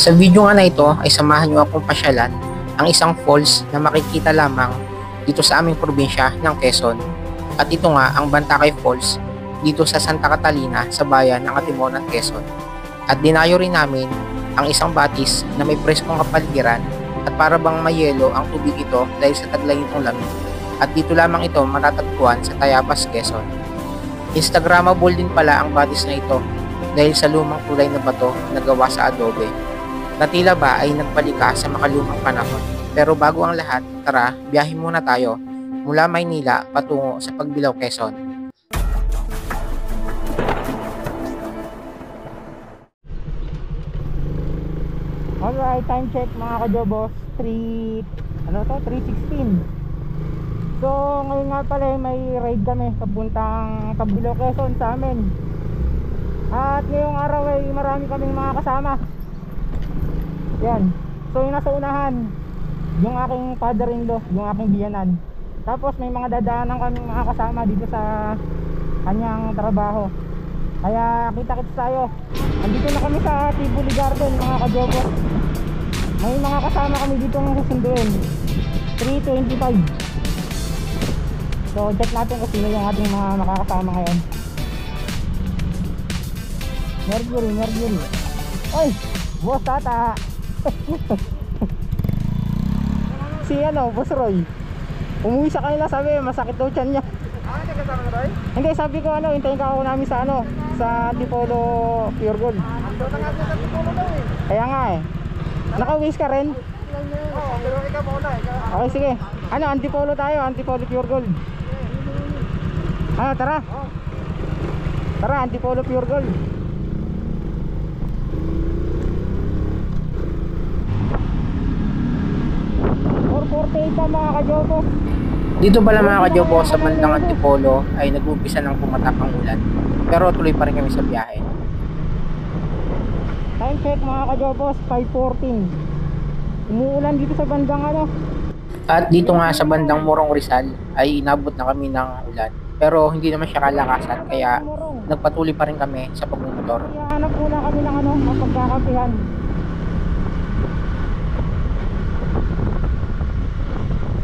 Sa video nga na ito ay samahan nyo akong pasyalan ang isang falls na makikita lamang dito sa aming probinsya ng Quezon. At ito nga ang Bantakay Falls dito sa Santa Catalina sa bayan ng Atimonan, Quezon. At dinayo rin namin ang isang batis na may preskong kapaligiran at para bang may yelo ang tubig ito dahil sa taglay nitong lamig. At dito lamang ito matatagpuan sa Tayabas, Quezon. Instagrammable din pala ang batis na ito dahil sa lumang kulay na bato na gawa sa adobe na tila ba ay nagbalik sa makalumang panahon. Pero bago ang lahat, tara, biyahe muna tayo mula Maynila patungo sa Pagbilao, Quezon. Alright, time check mga kajobos, 3:16. So ngayon nga pala may ride kami papuntang Pagbilao, Quezon sa amin. At ngayong araw ay marami kaming mga kasama. Yan. So yung nasa unahan, yung aking father-in-law, yung aking biyanan. Tapos may mga dadaanan kaming mga kasama dito sa kanyang trabaho. Kaya kita-kits tayo. Andito na kami sa Tivoli Garden mga kajobo. May mga kasama kami dito ng susunduin. 3:25. So check natin kung sino yung ating mga makakasama ngayon. Mercury. Oy! Boss Tata! Si Boss Roy. Umuwi sa kanila, sabi masakit daw tiyan niya. Nagkasama na Roy? Hindi, sabi ko hintayin ka ako namin sa sa Antipolo Pure Gold. Ando na nga sa Antipolo daw eh. Kaya nga Naka-wish ka rin? Oo, pero ikaw mauna eh. Okay, sige. Antipolo tayo, Antipolo Pure Gold. Tara. Tara, Antipolo Pure Gold. Pa mga kajobo. Dito pala mga kajobo sa bandang Antipolo ay nag-umpisa ng pumatak ang ulan. Pero tuloy pa rin kami sa biyahe. Time check mga kajobos, 5:14. Umuulan dito sa bandang At dito nga sa bandang Morong Rizal ay inabot na kami ng ulan. Pero hindi naman siya kalakasan kaya nagpatuloy pa rin kami sa pagmumotor. Hanap muna kami ng ng pagkakapihan.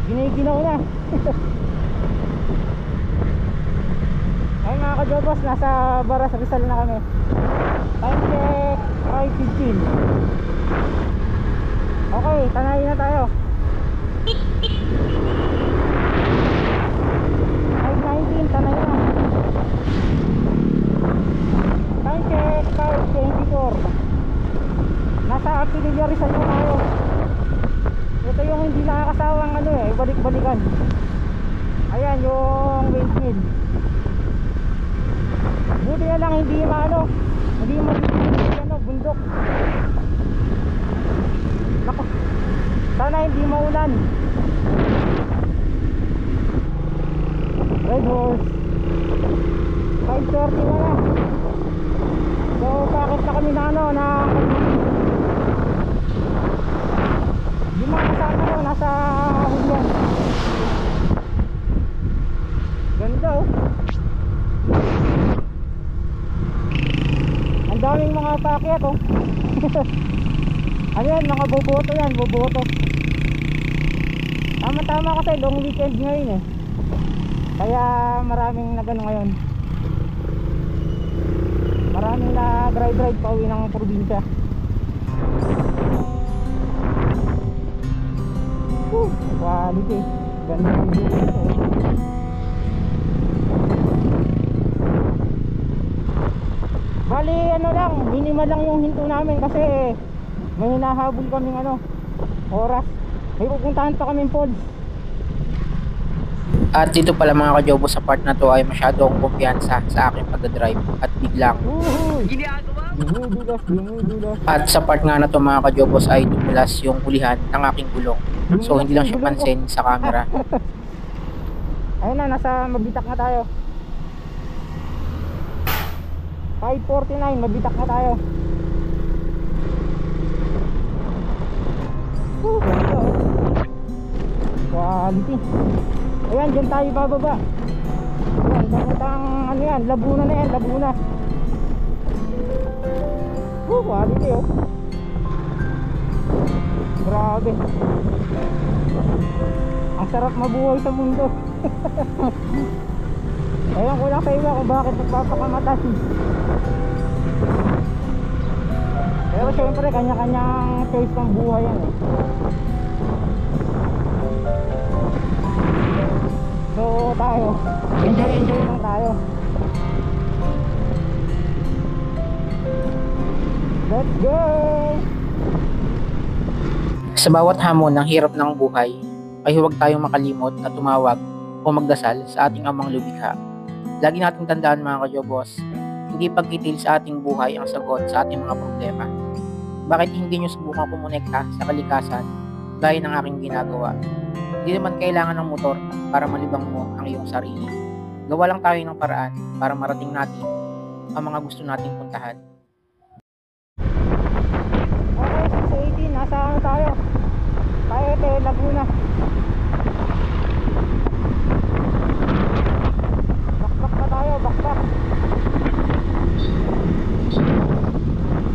Giniginaw na. Ay mga kajobos, nasa Baras Rizal na kami. Time check 5:15. Okay, tanayin na tayo. 5:19, tanayin na. Time check 5:24. Nasa Pililia Rizal na tayo. Ito yung hindi nakakasawang balik-balikan. Ayan yung windmill. Buti na lang hindi bundok. Naku, sana hindi maulan. Red Horse 5:30 na. So bakit na kami na yung mga kasama nasa hulong. Ganda ang daming mga paakyat mga boboto yan, boboto. Tama kasi long weekend ngayon kaya maraming ngayon. Maraming na drive pa uwi ng probinsya. Quality. Ganda ng view nito. Bali minimal lang yung hinto namin kasi may hinahabol kaming oras. May pupuntahan pa kaming falls. At dito pala mga kajobo sa part na to ay masyado akong kumpiyansa sa aking pagdadrive at biglang at sa part nga na to mga kajobos ay dumulas yung hulihan ng aking gulong. So hindi lang siya pansin sa camera. Ayun na, nasa Mabitak na tayo. 5:49, Mabitak na tayo. Quality. Ayan, dyan tayo bababa. Ayan, papuntang Laguna na yan, Laguna. Quality grabe. Ang sarap mabuhay sa mundo. Ewan ko lang sa iba kung bakit nagpapakamatay. Pero syempre kanya-kanyang choice ng buhay yan eh. So tayo, enjoy lang tayo. Let's go! Sa bawat hamon ng hirap ng buhay, ay huwag tayong makalimot na tumawag o magdasal sa ating amang lumikha. Lagi nating tandaan mga kajobos, hindi pagkitil sa ating buhay ang sagot sa ating mga problema. Bakit hindi nyo subukang kumonekta sa kalikasan gaya ng aking ginagawa? Hindi naman kailangan ng motor para malibang mo ang iyong sarili. Gawa lang tayo ng paraan para marating natin ang mga gusto nating puntahan. Okay, 618, nasa ano tayo? Paete, Laguna. Bakbak pa tayo, bakbak.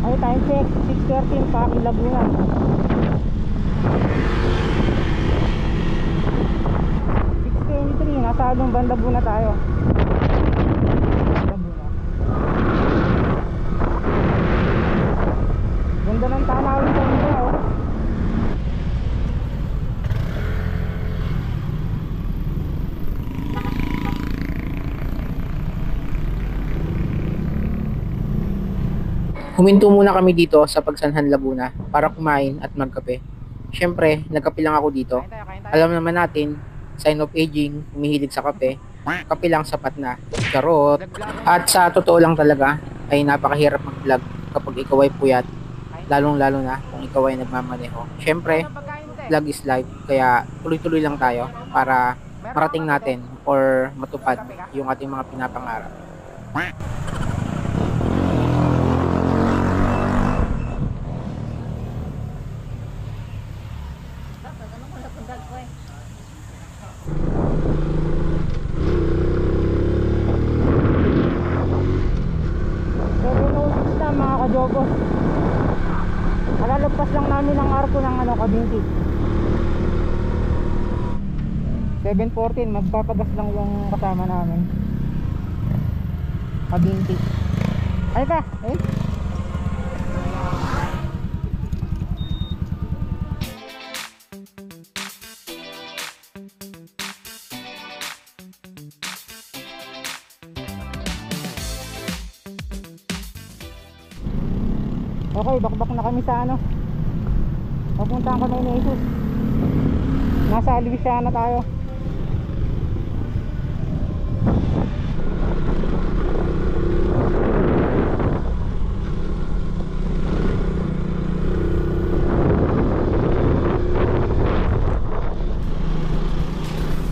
Ay, time check, 6:13 pa, Laguna. 6:23, nasa anong banda Laguna tayo? Laguna. Ganda ng tanawin sa mundo, oh. Huminto muna kami dito sa Pagsanhan, Laguna para kumain at magkape. Syempre, nagkape lang ako dito. Alam naman natin, sign of aging, humihilig sa kape. Kape lang sapat na. Charot. At sa totoo lang talaga, ay napakahirap mag-vlog kapag ikaw ay puyat. Lalong-lalo na kung ikaw ay nagmamaneho. Syempre, vlog is life. Kaya tuloy-tuloy lang tayo para marating natin or matupad yung ating mga pinapangarap. Mga kajobos, malalagpas lang namin ang arko ng Kabinti. 7:14, magpapagas lang yung kasama namin. Kabinti. Ay ka, eh? Okay, bakbak na kami sa papuntahan kami ni Jesus. Nasa Luisiana tayo.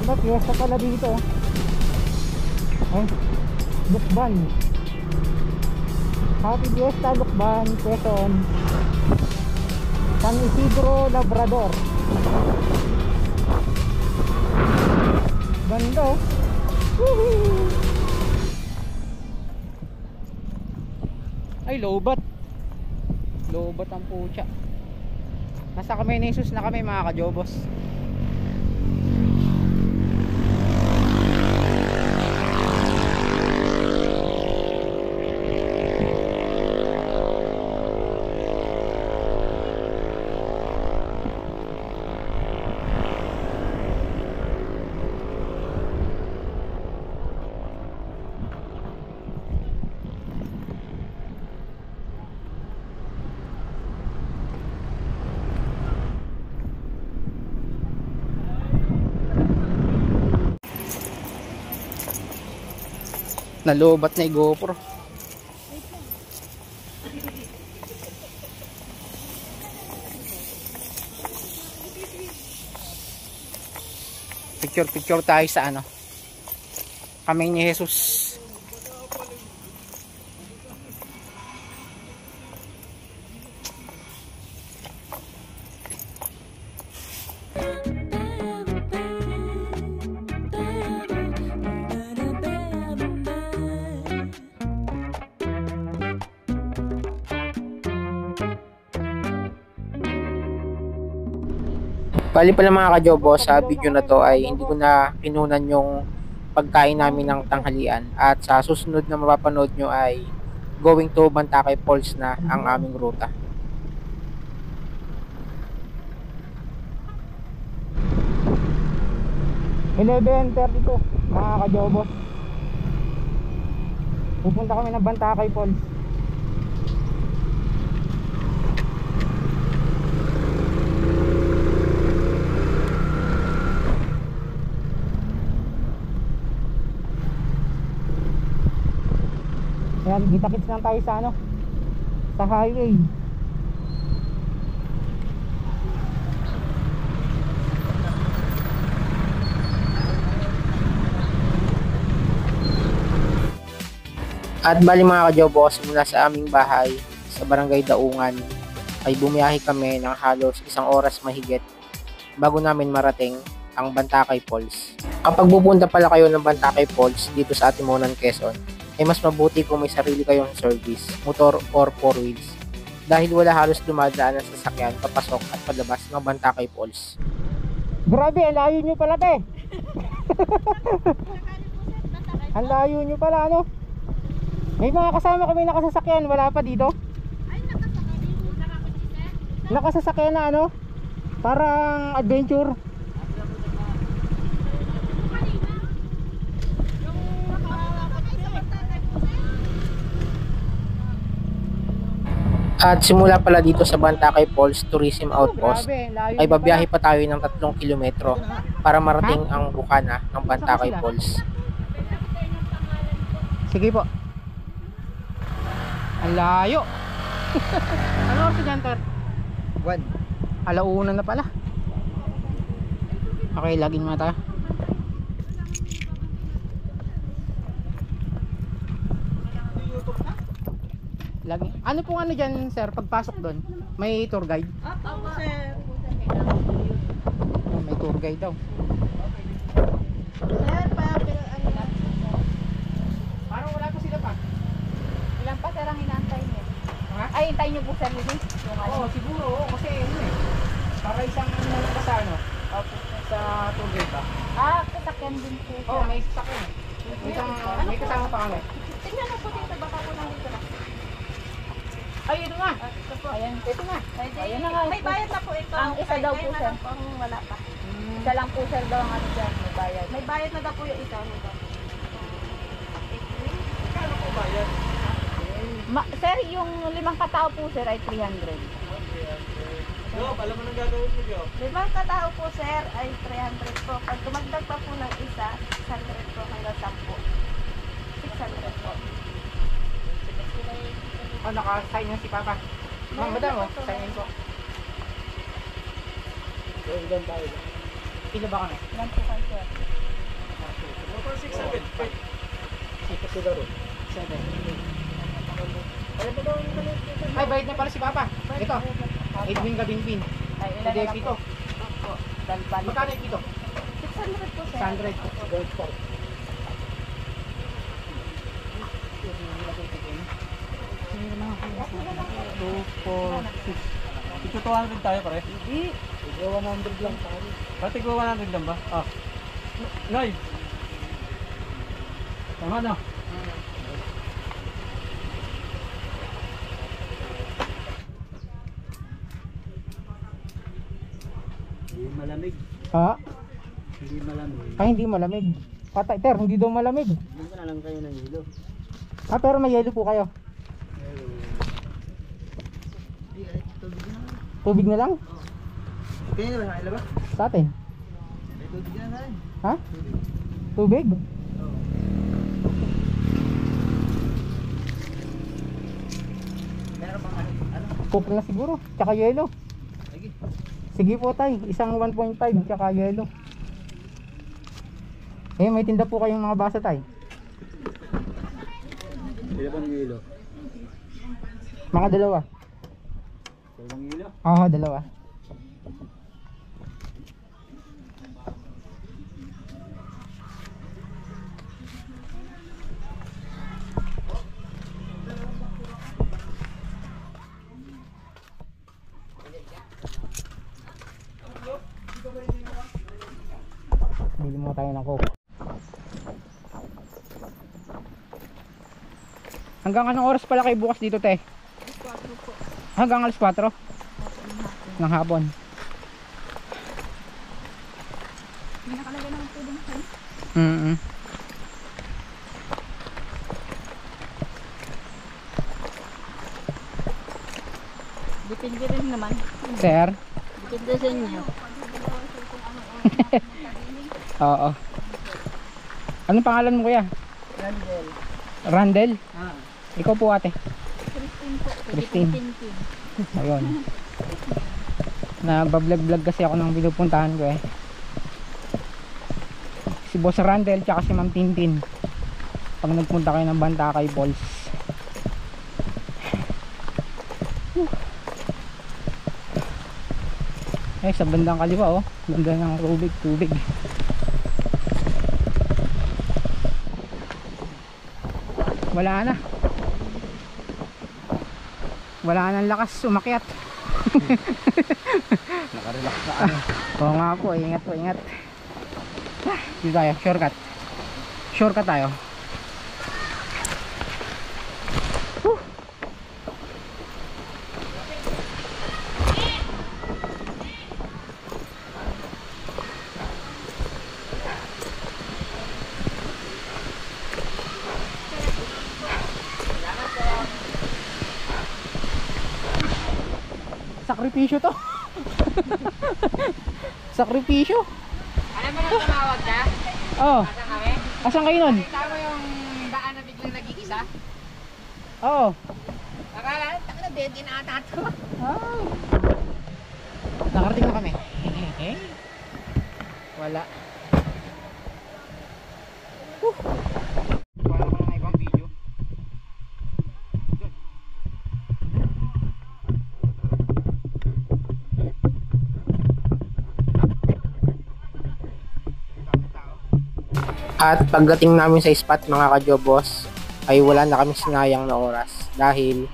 Diba, fiesta pala dito. Ay, Lukban. Happy Fiesta, Lukban, Quezon, San Isidro, Labrador. Ganda, oh. Woohoo! Ay, lobat. Lobat ang pucha. Nasa kami ni Jesus na kami mga kajobos. Nalobat na i-GoPro. Picture tayo sa kaming ni Jesus. Bali pala mga kajobo, sa video na to ay hindi ko na kinunan yung pagkain namin ng tanghalian at sa susunod na mapapanood nyo ay going to Bantakay Falls na ang aming ruta. 11:32 mga kajobos. Pupunta kami ng Bantakay Falls. Ayan, kita-kits lang tayo sa ano, sa highway. At bali mga kajobo, mula sa aming bahay sa Barangay Daungan ay bumiyahe kami ng halos 1 oras mahigit bago namin marating ang Bantakay Falls. Kapag pupunta pala kayo ng Bantakay Falls dito sa Atimonan, Quezon, ay mas mabuti kung may sarili kayong service, motor or 4 wheels, dahil wala halos dumadaan ng sasakyan papasok at palabas ng Bantakay Falls. Grabe, ang layo nyo pala te. Ang layo nyo pala ano. May mga kasama kami nakasasakyan, wala pa dito. Ay, Nakasasakyan na ano, parang adventure. At simula pala dito sa Bantakay Falls Tourism Outpost Grabe, layo ay nyo babiyahe pala. pa tayo ng 3 kilometro para marating ang bukana ng Bantakay Falls. Sige po. Ang layo. Ano oras dyan, Ter? 1. Alauna na pala. Okay, lagin muna tayo. Lagi. Ano pong ano dyan, sir, pagpasok doon? May tour guide? Opo, sir. Oh, may tour guide daw. Sir, pero ano lang. Parang wala pa sila pa. Ilan pa, sir, ang inaantay niyo? Ha? Ay, hintayin niyo po, sir, yun eh. Yung ano. Oo, siguro. Oo, kasi ano eh. Para isang ano lang ka sa ano. Sa tour guide ba? Ah, sasakyan din po, sir. Oo, may sasakyan eh. May kasama pa kami. Tingnan mo po dito, baka po nandito na. Ay, ito nga. Ito po. Ayan, ito nga. Ayan na nga. May bayad na po ito. Ang isa daw po, sir. Ang wala pa. Isa lang po sir daw ang ano dyan, may bayad. May bayad na daw po yung isa. Nito. Kano po ba yan? Sir, yung 5 katao po sir ay 300. Yo, alam mo nang gagawin mo, Yo. 5 katao po, sir, ay 300 po. Pag dumagdag pa po ng isa, 600 po hanggang 10. 600 po. Oh, naka-sign na si Papa. Ma'am, madam, oh, sign in po. Ilan tayo? Pila ba kami? Ilan po kayo sir? Motor 6-7. Kasi daw rin. 7. Ay, bayad na pala si Papa. Ito. Edwin Gabinpin. Ay, ilan na lang Depito. po? Bali. Magkano ito? 600 po, sir. 100. Ito 200 tayo pare. Hindi. Tigwa 100 lang tayo. Tigwa 100 lang ba? Ah. Nay. Tama na. Hindi malamig. Ha? Hindi malamig. Ay, hindi malamig. Patay, Ter, hindi daw malamig. Hindi na lang kayo ng hilo. Ah, pero may yelo po kayo. Tubig na lang? Kaya na ba sa ba? Sa atin. May tubig na tayo. Ha? Tubig? Meron bang ano? Coke na siguro. Tsaka yelo. Sige. Sige po tay. Isang 1.5 tsaka yelo. Eh, may tinda po kayong mga basa tay. Ilan bang hilo? Mga dalawa. Ilang hilo? Oo, dalawa. muna tayo ng coke. Hanggang anong oras pala kayo bukas dito, te? 4 po. Hanggang alas 4 ng hapon. May nakalagay naman po dun sa'yo. Depende rin naman. Sir? Depende sa inyo. Oo. Anong pangalan mo, kuya? Randel. Randel? Ah. Ikaw po, ate. Christine po. Christine. Tintin. Ayun. Nagbablog-vlog kasi ako ng pinupuntahan ko eh. Si Boss Randel tsaka si Ma'am Tintin. Pag nagpunta kayo ng Bantakay Falls. Eh, sa bandang kaliwa oh. Ganda ng tubig. Wala na. Wala nang lakas umakyat. Nakarelax na ano. Oo nga po, ingat po, ingat. Dito tayo, shortcut. Shortcut tayo. Sakripisyo to. Sakripisyo. Alam mo nang tumawag ka? Oh, Asan kami? asan kayo nun? Kita mo yung daan na biglang nag-iisa? Oo. Akala, takla din, ata to. Oh. Nakarating na kami. Wala. Wala ko na ibang video. At pagdating namin sa spot mga kajobos, ay wala na kami sinayang na oras dahil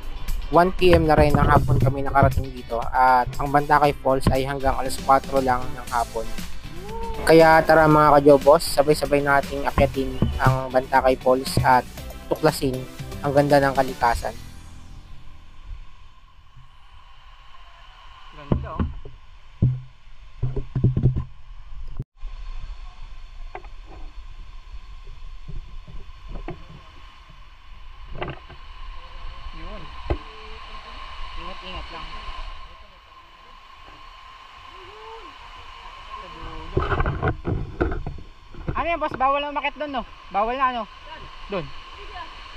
1 PM na rin ng hapon kami nakarating dito at ang Bantakay Falls ay hanggang alas 4 lang ng hapon. Kaya tara mga kajobos, sabay-sabay nating akyatin ang Bantakay Falls at tuklasin ang ganda ng kalikasan. Ganda oh. Yun. Ingat-ingat lang. Ano yan boss? Bawal na umakit doon no? Bawal na ano? Doon.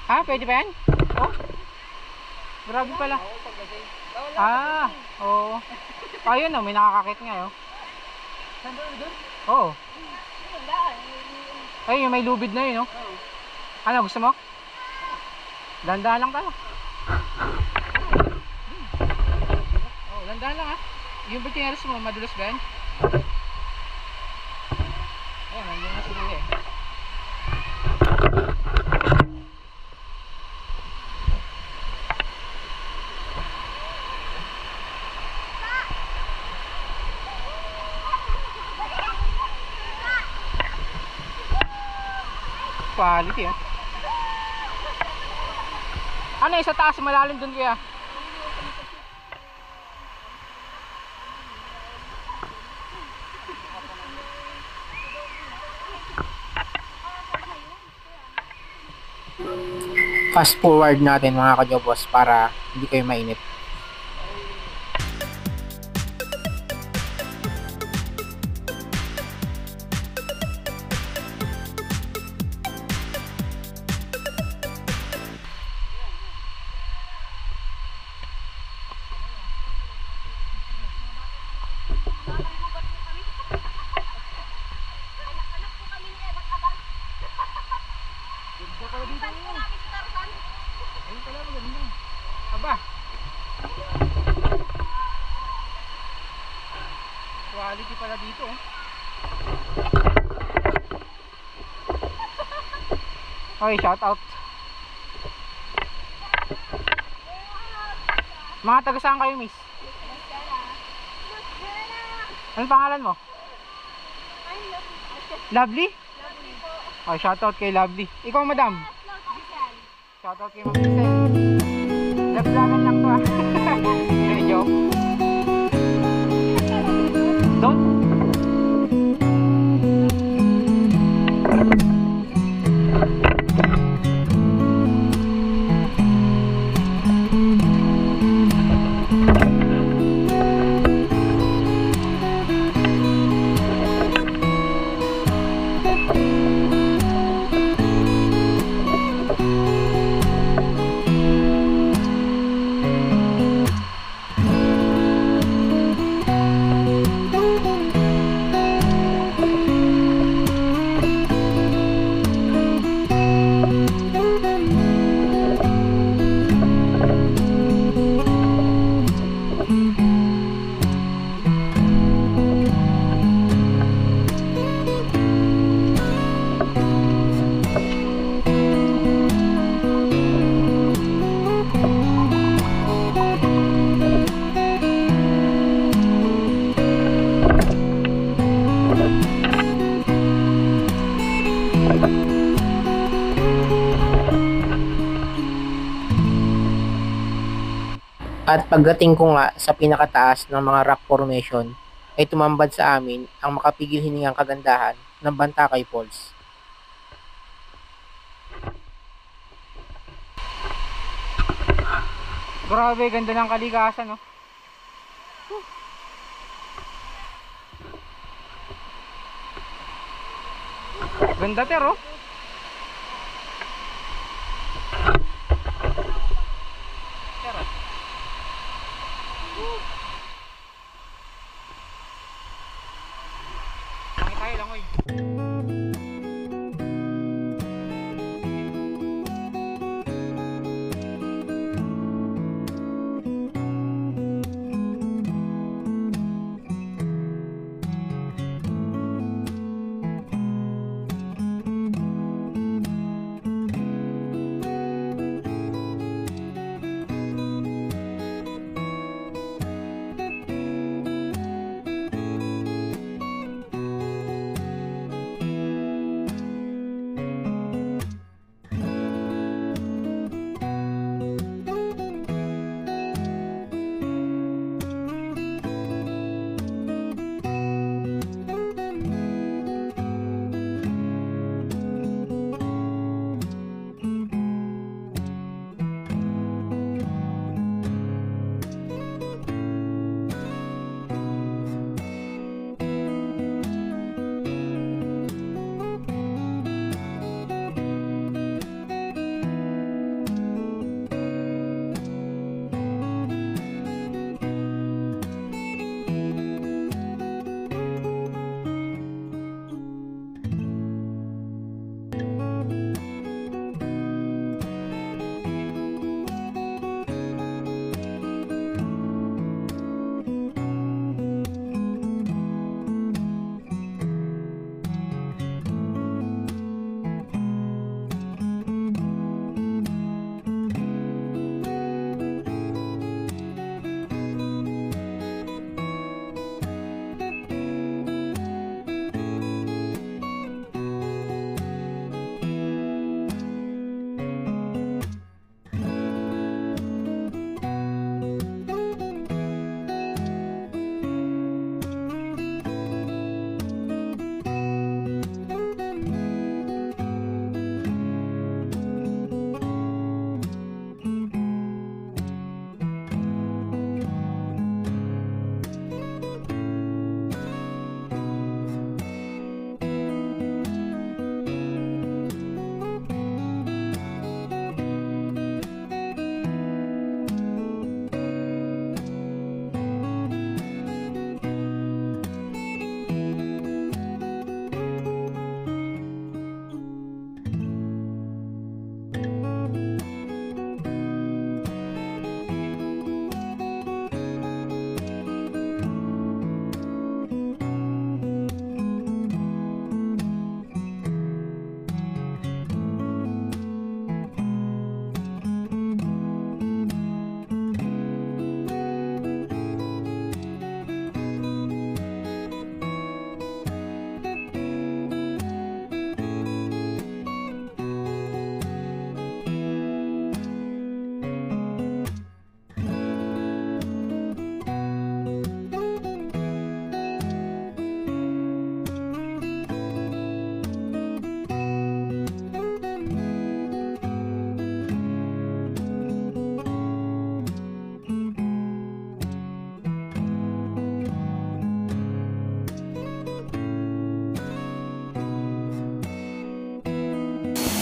Ha? Pwede ba yan? Oh? Grabe pala. Ah, oo. Ayun oh, may nakakakit nga oh. Saan doon? Oo. Ay, yung may lubid na yun oh. Ano, gusto mo? Dandahan lang tayo. Oh, dandahan lang ah. Yung bitineros mo, madulas ba yan? Ayan, nandiyan na sila eh. Quality ah. Ano yung sa taas malalim dun kaya? Fast forward natin mga kajobos para hindi kayo mainit. Aba. Quality pala dito oh. Okay, shout out. Mga taga saan kayo, miss? Anong pangalan mo? Lovely? Oh, shoutout kay Lovely. Ikaw, madam? Shoutout kay Ma'am Giselle. Laglagan lang to ah. Hindi, joke. Don't. At pagdating ko nga sa pinakataas ng mga rock formation, ay tumambad sa amin ang makapigil hiningang kagandahan ng Bantakay Falls. Grabe, ganda ng kalikasan, no? Ganda, pero. Tayo lang, oy.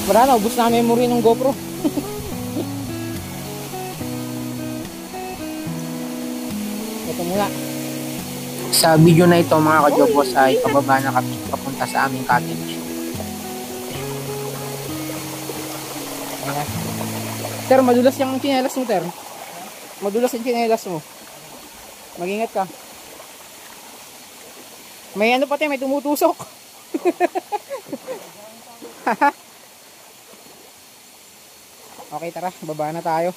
Wala na, ubus na memory ng GoPro. Ito muna. Sa video na ito mga kajobos ay pababa na kami papunta sa aming cottage. Ayan. Ter, madulas yung tsinelas mo, Ter. Madulas yung tsinelas mo. Mag-ingat ka. May ano pati, may tumutusok. Okay, tara, baba na tayo.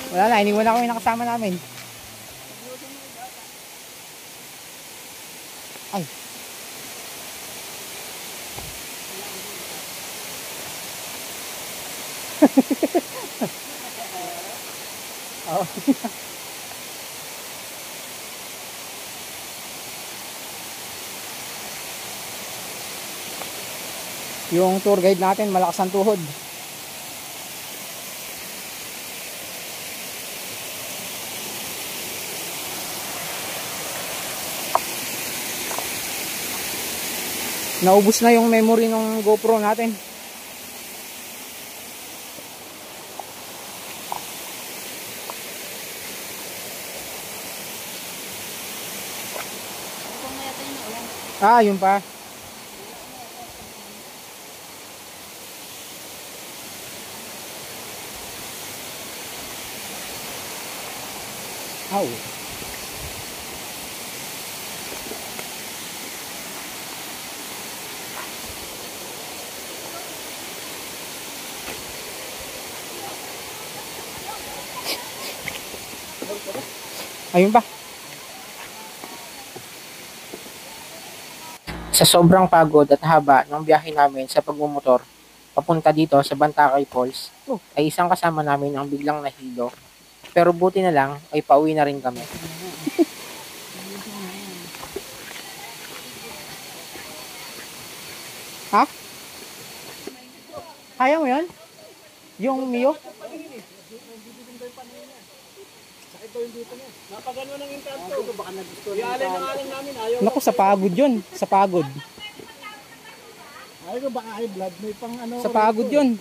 Wala na, iniwan ako yung nakasama namin. Ay. Oh. Yung tour guide natin, malakas ang tuhod. Naubos na yung memory ng GoPro natin. Ah, yun pa. Ow. Ayun ba? Sa sobrang pagod at haba ng biyahe namin sa pagmumotor papunta dito sa Bantakay Falls, ay isang kasama namin ang biglang nahilo. Pero buti na lang ay pauwi na rin kami. Ha? Kaya mo yun? Yung Mio? Napagano ng intanto. Baka nagustuhan. Ialay ng alam namin. Ayaw. Naku, sa pagod yun. Sa pagod. Ayaw ko baka high blood. May pang ano. Sa pagod yun.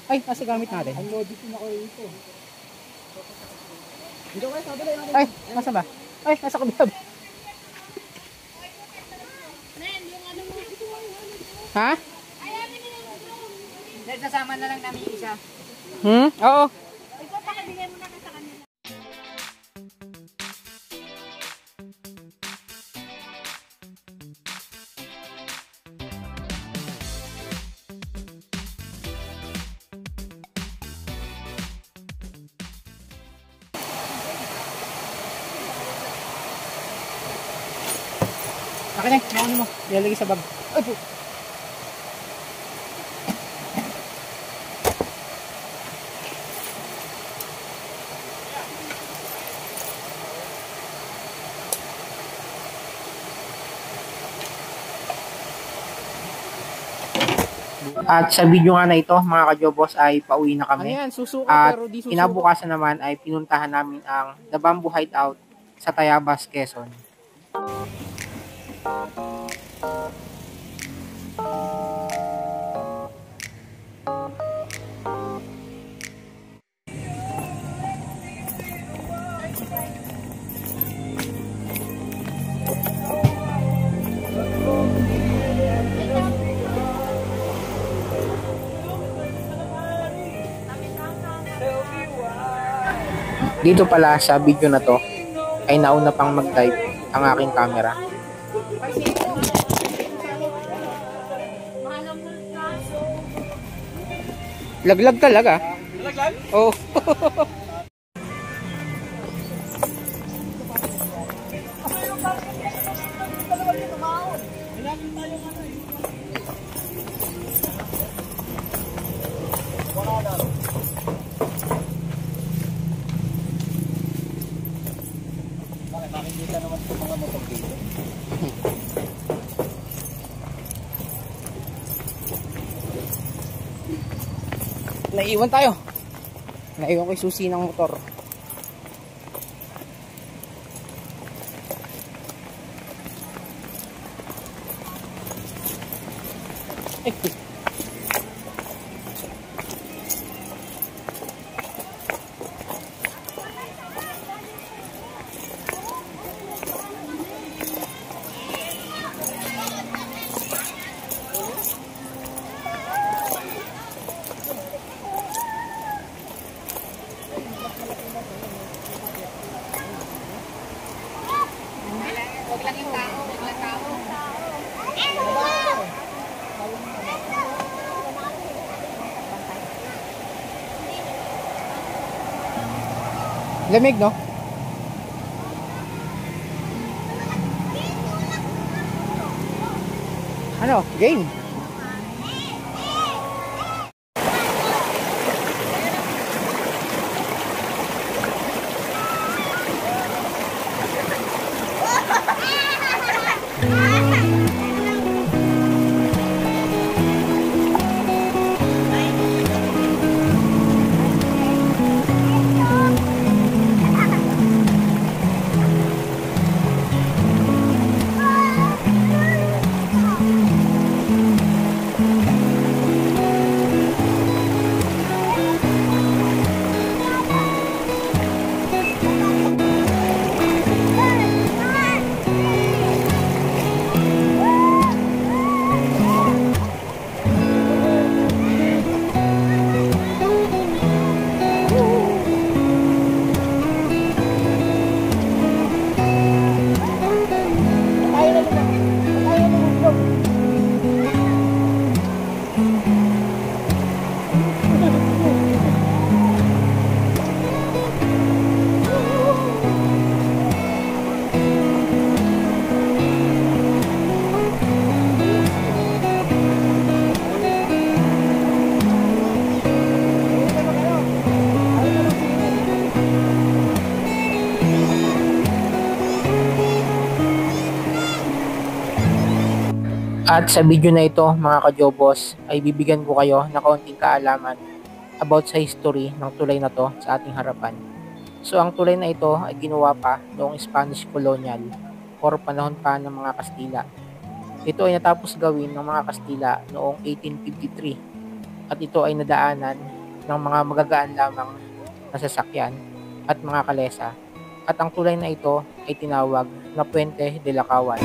Ay, nasa gamit natin. Ang logic na ko ito. Hindi ko kayo sabi lang. Ay, nasa ba? Ay, nasa kabila. Ha? Sasama na lang namin yung isa. Oo. Ikaw pakibigay mo na sa kanila. Akin na, nakunin mo. Ilalagay sa bag. Ay po. At sa video nga na ito, mga kajobos, ay pauwi na Ano kami. yan? Susuko At pero di susuko. kinabukasan naman ay pinuntahan namin ang The Bamboo Hideout sa Tayabas, Quezon. Dito pala sa video na to ay nauna pang mag-dive ang aking camera. Laglag talaga. Laglag? Oo. Bakit makikita naman sa mga motor dito? Naiwan tayo. Naiwan ko yung susi ng motor. Lamig, no? Ano? Game? At sa video na ito mga kajobos ay bibigyan ko kayo ng kaunting kaalaman about sa history ng tulay na to sa ating harapan. So ang tulay na ito ay ginawa pa noong Spanish colonial or panahon pa ng mga Kastila. Ito ay natapos gawin ng mga Kastila noong 1853 at ito ay nadaanan ng mga magagaan lamang na sasakyan at mga kalesa. At ang tulay na ito ay tinawag na Puente de la Cawan.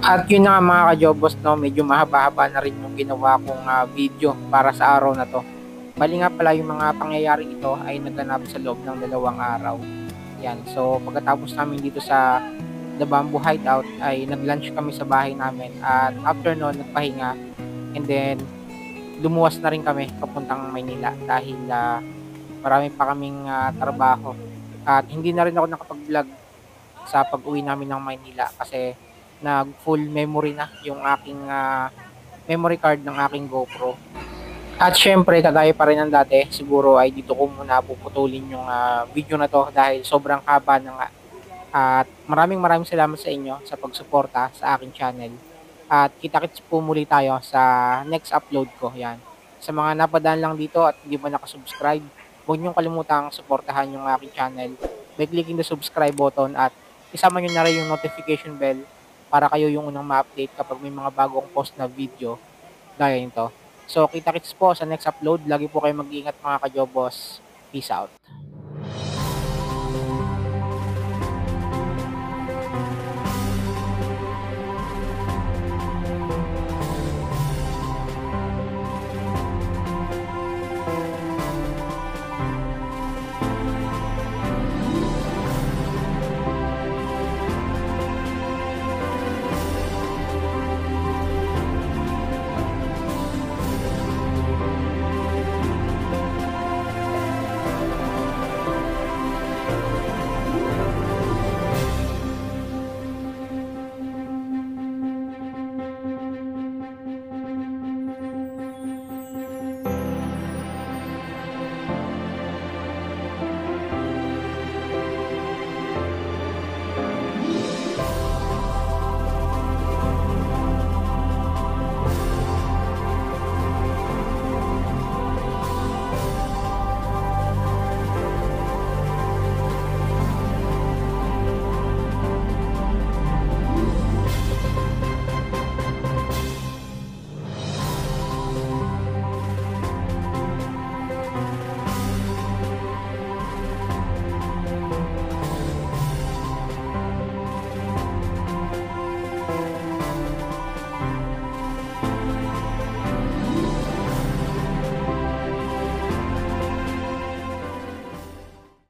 At yun na nga mga kajobos, no, medyo mahaba-haba na rin yung ginawa kong video para sa araw na to. Bali nga pala yung mga pangyayari ito ay naganap sa loob ng 2 araw. Yan, so pagkatapos namin dito sa The Bamboo Hideout ay nag-lunch kami sa bahay namin at after nun nagpahinga and then lumuwas na rin kami papuntang Maynila dahil marami pa kaming trabaho at hindi na rin ako nakapag-vlog sa pag-uwi namin ng Maynila kasi nag full memory na yung aking memory card ng aking GoPro. At syempre, kagaya pa rin ng dati, siguro ay dito ko muna puputulin yung video na to dahil sobrang haba na nga. At maraming salamat sa inyo sa pagsuporta sa aking channel. At kita-kits po muli tayo sa next upload ko. Yan. Sa mga napadaan lang dito at hindi pa nakasubscribe, huwag niyong kalimutang suportahan yung aking channel by clicking the subscribe button at isama nyo na rin yung notification bell para kayo yung unang ma-update kapag may mga bagong post na video gaya nito. So, kita-kits po sa next upload. Lagi po kayo mag-iingat mga kajobos. Peace out.